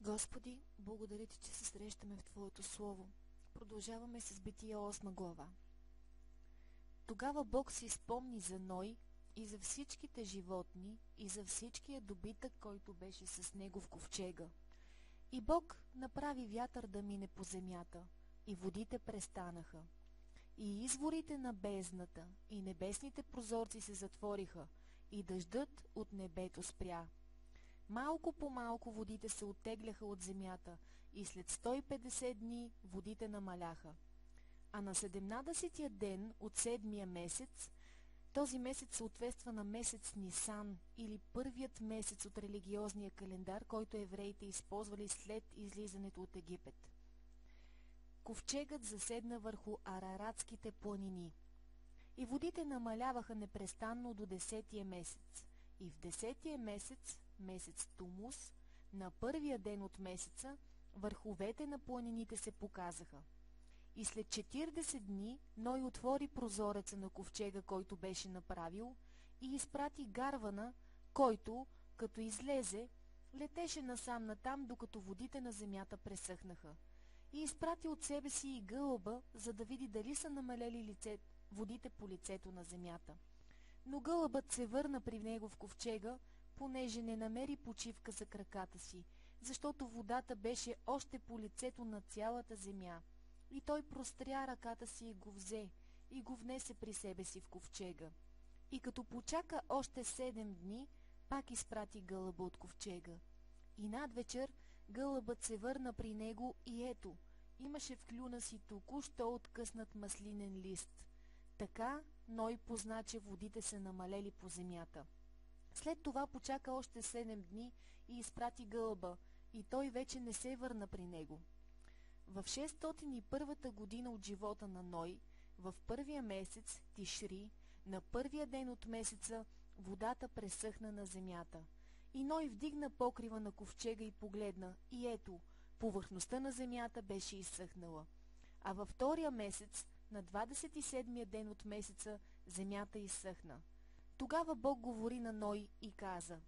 Господи, благодаря Ти, че се срещаме в Твоето Слово. Продължаваме с Бития 8 глава. Тогава Бог си спомни за Ной и за всичките животни и за всичкия добитък, който беше с него в ковчега. И Бог направи вятър да мине по земята, и водите престанаха. И изворите на бездната и небесните прозорци се затвориха, и дъждът от небето спря. Малко по малко водите се оттегляха от земята и след 150 дни водите намаляха. А на 17-тия ден от 7-я месец, този месец съответства на месец Нисан или първият месец от религиозния календар, който евреите използвали след излизането от Египет. Ковчегът заседна върху Араратските планини. И водите намаляваха непрестанно до 10-я месец. И в 10-я месец, месец Тумус, на първия ден от месеца, върховете на планините се показаха. И след 40 дни Ной отвори прозореца на ковчега, който беше направил, и изпрати гарвана, който, като излезе, летеше насам натам, докато водите на земята пресъхнаха. И изпрати от себе си и гълъба, за да види дали са намалели водите по лицето на земята. Но гълъбът се върна при него в ковчега, понеже не намери почивка за краката си, защото водата беше още по лицето на цялата земя. И той простря ръката си и го взе, и го внесе при себе си в ковчега. И като почака още 7 дни, пак изпрати гълъба от ковчега. И надвечер гълъбът се върна при него и ето, имаше в клюна си току-що откъснат маслинен лист. Така Ной позна, че водите се намалели по земята. След това почака още 7 дни и изпрати гълъба, и той вече не се върна при него. В 601 година от живота на Ной, в първия месец, Тишри, на първия ден от месеца, водата пресъхна на земята. И Ной вдигна покрива на ковчега и погледна, и ето, повърхността на земята беше изсъхнала. А във втория месец, на 27-я ден от месеца, земята изсъхна. Тогава Бог говори на Ной и каза: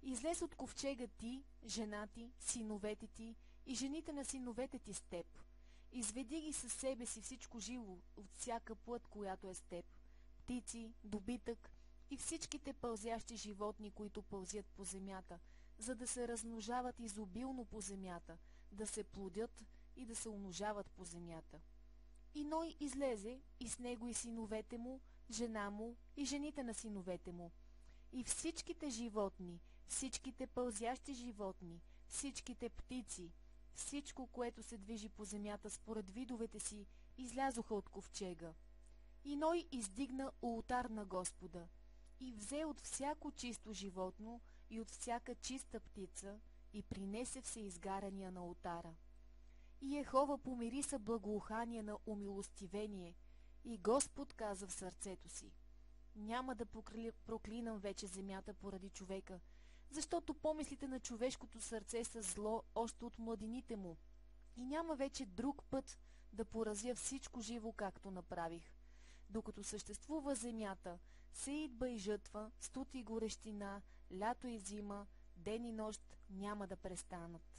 излез от ковчега ти, жена ти, синовете ти и жените на синовете ти с теб. Изведи ги със себе си всичко живо от всяка плът, която е с теб, птици, добитък и всичките пълзящи животни, които пълзят по земята, за да се размножават изобилно по земята, да се плодят и да се умножават по земята. И Ной излезе, и с него и синовете му, жена му и жените на синовете му. И всичките животни, всичките пълзящи животни, всичките птици, всичко, което се движи по земята според видовете си, излязоха от ковчега. И Ной издигна олтар на Господа и взе от всяко чисто животно и от всяка чиста птица и принесе всеизгаряния на олтара. И Йехова помириса благоухание на умилостивение, и Господ каза в сърцето си: няма да проклинам вече земята поради човека, защото помислите на човешкото сърце са зло още от младените му, и няма вече друг път да поразя всичко живо, както направих. Докато съществува земята, сеитба и жътва, студ и горещина, лято и зима, ден и нощ няма да престанат.